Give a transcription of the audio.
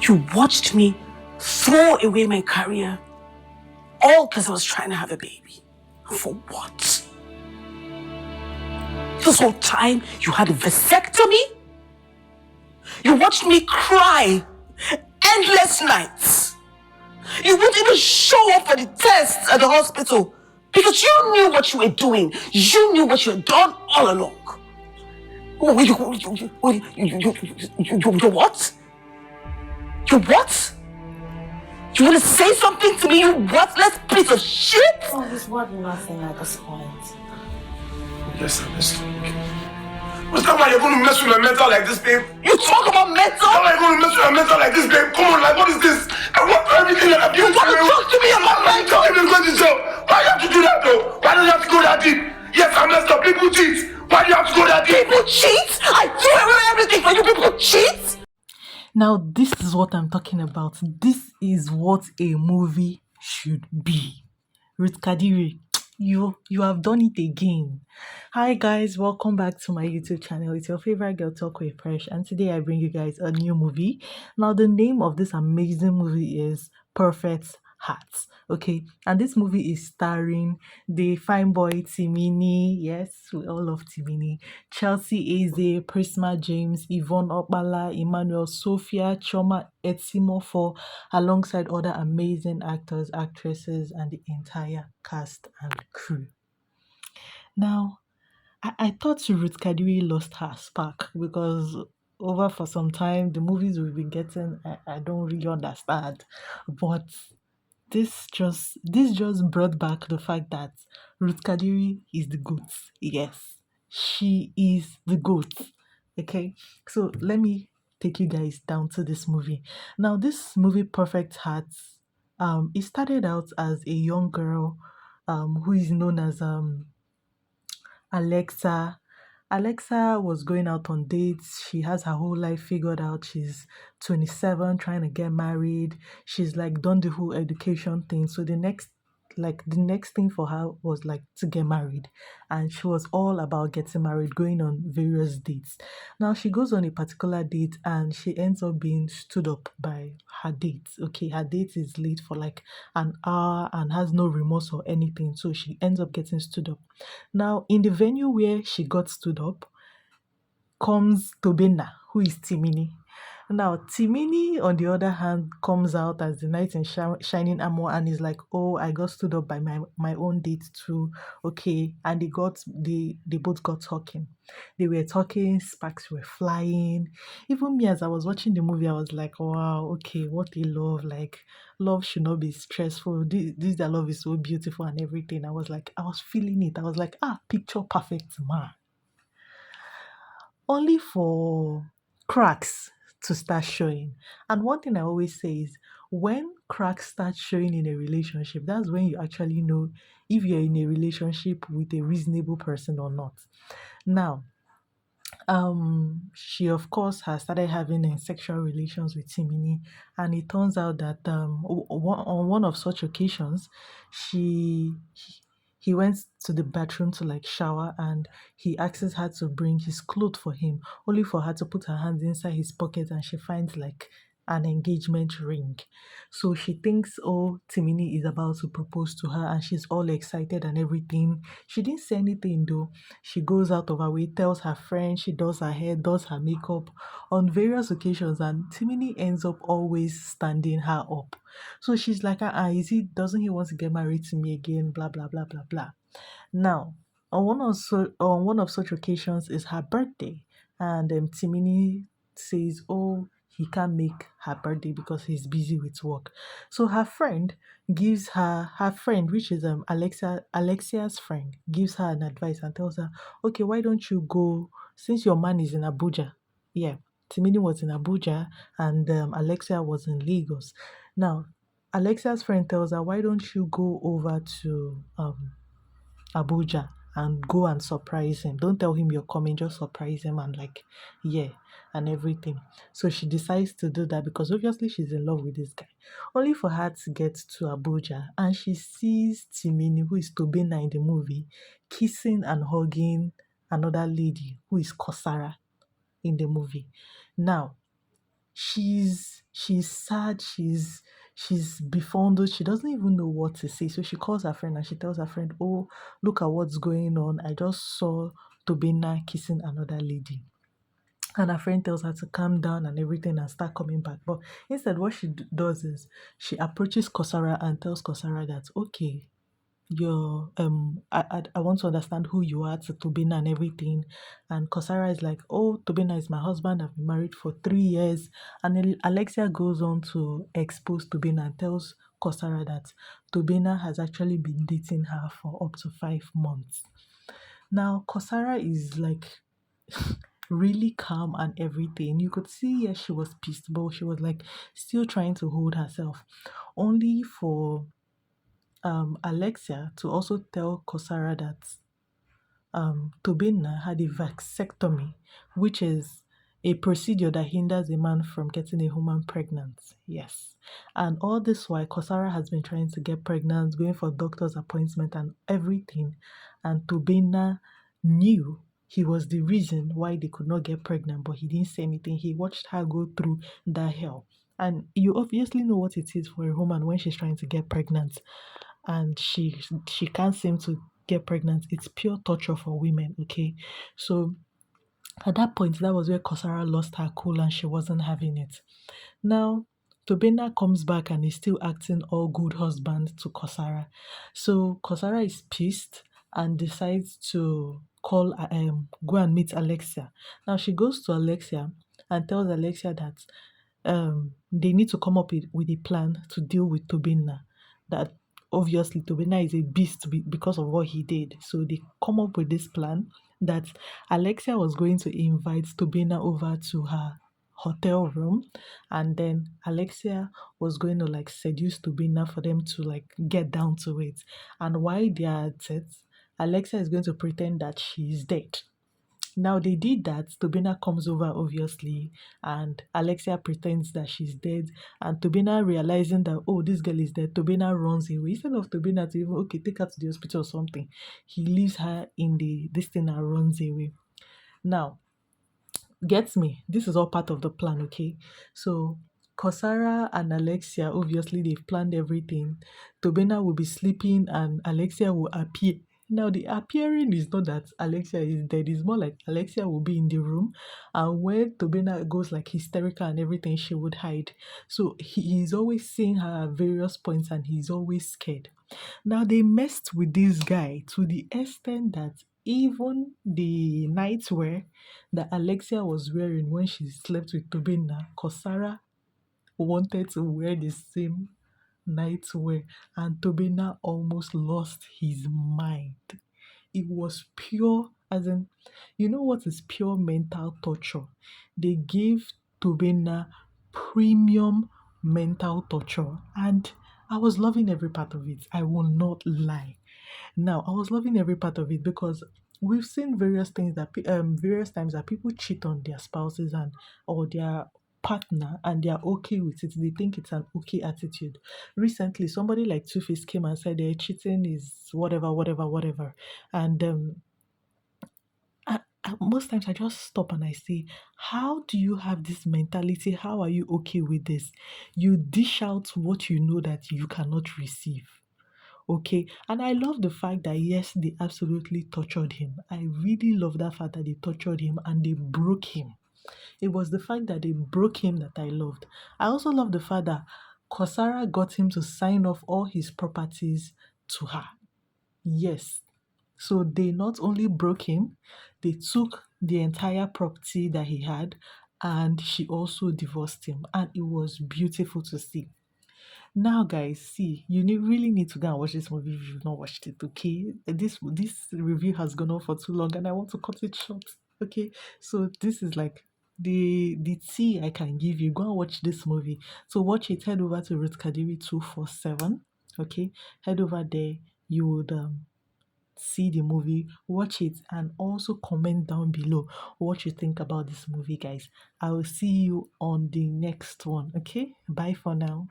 You watched me throw away my career, all because I was trying to have a baby. For what? This whole time you had a vasectomy? You watched me cry endless nights. You wouldn't even show up for the tests at the hospital because you knew what you were doing. You knew what you had done all along. You what? You what? You want to say something to me, you worthless piece of shit? Oh, he's worth nothing at this point. Yes, I missed you. What's that why you're going to mess with my mental like this, babe? You talk about mental? How are you going to mess with my mental like this, babe? Come on, like, what is this? I want everything that I've given to you. You talk to me about mental? I'm going to jail. Why do you have to do that, though? Why do you have to go that deep? Yes, I messed up. People cheat. Why do you have to go that deep? People cheat? I do everything for you. People cheat? Now, this is what I'm talking about. This is what a movie should be. Ruth Kadiri, you have done it again. Hi guys, welcome back to my YouTube channel. It's your favorite girl Talk with Fresh, and today I bring you guys a new movie. Now, the name of this amazing movie is Perfect Hearts. Okay, and this movie is starring the fine boy Timini. Yes, we all love Timini. Chelsea Eze, Prisma James, Yvonne Opala, Emmanuel Sophia, Choma Etimofo, alongside other amazing actors, actresses, and the entire cast and crew. Now, I thought Ruth Kadiri lost her spark because over for some time the movies we've been getting, I don't really understand, but this just brought back the fact that Ruth Kadiri is the goat. Yes, she is the goat. Okay, so let me take you guys down to this movie. Now, this movie, Perfect Hearts, it started out as a young girl, who is known as Alexa. Alexa was going out on dates. She has her whole life figured out. She's 27, trying to get married. She's like done the whole education thing. So the next thing for her was like to get married. And she was all about getting married, going on various dates. Now she goes on a particular date and she ends up being stood up by her date. Okay, her date is late for like an hour and has no remorse or anything. So she ends up getting stood up. Now, in the venue where she got stood up comes Tobena, who is Timini. Now, Timini, on the other hand, comes out as the knight in shining armor and is like, "Oh, I got stood up by my own date too." Okay, and they both got talking. They were talking, sparks were flying. Even me, as I was watching the movie, I was like, "Wow, okay, what a love! Like, love should not be stressful. This their love is so beautiful and everything." I was like, I was feeling it. I was like, picture perfect man. Only for cracks to start showing. And one thing I always say is when cracks start showing in a relationship, that's when you actually know if you're in a relationship with a reasonable person or not. Now, she of course has started having sexual relations with Timini, and it turns out that on one of such occasions, she he went to the bathroom to like shower, and he asks her to bring his clothes for him, only for her to put her hands inside his pocket and she finds like an engagement ring. So she thinks, oh, Timini is about to propose to her, and she's all excited and everything. She didn't say anything though. She goes out of her way, tells her friend, she does her hair, does her makeup on various occasions, and Timini ends up always standing her up. So she's like, doesn't he want to get married to me again? Blah blah blah blah blah. Now, on one of such occasions is her birthday, and Timini says, "Oh, he can't make her birthday because he's busy with work." So her friend, which is Alexia's friend, gives her an advice and tells her, "Okay, why don't you go since your man is in Abuja?" Yeah, Timini was in Abuja and Alexia was in Lagos. Now, Alexia's friend tells her, "Why don't you go over to Abuja and go and surprise him. Don't tell him you're coming, just surprise him and like, yeah, and everything." So she decides to do that because obviously she's in love with this guy. Only for her to get to Abuja and she sees Timini, who is Tobina in the movie, kissing and hugging another lady who is Kosara in the movie. Now, she's sad, she's befuddled, she doesn't even know what to say. So she calls her friend and she tells her friend, oh, look at what's going on. I just saw Tobina kissing another lady. And her friend tells her to calm down and everything and start coming back. But instead, what she does is she approaches Kosara and tells Kosara that, okay, you're I want to understand who you are to Tobina and everything. And Kosara is like, oh, Tobina is my husband. I've been married for 3 years. And then Alexia goes on to expose Tobina and tells Kosara that Tobina has actually been dating her for up to 5 months. Now, Kosara is like really calm and everything. You could see, yes, she was pissed, but she was like still trying to hold herself. Only for Alexia to also tell Kosara that Tobina had a vasectomy, which is a procedure that hinders a man from getting a woman pregnant. Yes. And all this while, Kosara has been trying to get pregnant, going for doctor's appointment and everything. And Tobina knew he was the reason why they could not get pregnant, but he didn't say anything. He watched her go through that hell. And you obviously know what it is for a woman when she's trying to get pregnant and she can't seem to get pregnant. It's pure torture for women, okay? So at that point, that was where Kosara lost her cool and she wasn't having it. Now, Tobina comes back and is still acting all good husband to Kosara. So Kosara is pissed and decides to go and meet Alexia. Now she goes to Alexia and tells Alexia that they need to come up with a plan to deal with Tobina. That obviously Tobina is a beast because of what he did. So they come up with this plan that Alexia was going to invite Tobina over to her hotel room, and then Alexia was going to like seduce Tobina for them to like get down to it. And while they are at it, Alexia is going to pretend that she's dead. Now they did that. Tobina comes over obviously, and Alexia pretends that she's dead. And Tobina realizing that oh this girl is dead, Tobina runs away. Instead of Tobina to even okay take her to the hospital or something, he leaves her in the this thing and runs away. Now gets me. This is all part of the plan, okay? So Kosara and Alexia, obviously they've planned everything. Tobina will be sleeping and Alexia will appear. Now the appearing is not that Alexia is dead, it's more like Alexia will be in the room and when Tobina goes like hysterical and everything, she would hide. So he's always seeing her at various points and he's always scared. Now they messed with this guy to the extent that even the nightwear that Alexia was wearing when she slept with Tobina, Kosara wanted to wear the same nightwear, and Tobina almost lost his mind. It was pure, as in, you know what is pure mental torture? They gave Tobina premium mental torture, and I was loving every part of it. I will not lie. Now, I was loving every part of it because we've seen various things that various times that people cheat on their spouses and or their partner and they are okay with it. They think it's an okay attitude. Recently, somebody like Two Face came and said cheating is whatever, whatever, whatever. And most times I just stop and I say, how do you have this mentality? How are you okay with this? You dish out what you know that you cannot receive. Okay, and I love the fact that yes, they absolutely tortured him. I really love that fact that they tortured him and they broke him. It was the fact that they broke him that I loved. I also love the fact that Kosara got him to sign off all his properties to her. Yes. So they not only broke him, they took the entire property that he had and she also divorced him. And it was beautiful to see. Now, guys, see, really need to go and watch this movie if you've not watched it. Okay, this review has gone on for too long, and I want to cut it short. Okay, so this is like the tea I can give you. Go and watch this movie. So watch it. Head over to Ruth Kadiri 247. Okay, head over there. You would see the movie, watch it, and also comment down below what you think about this movie, guys. I will see you on the next one. Okay, bye for now.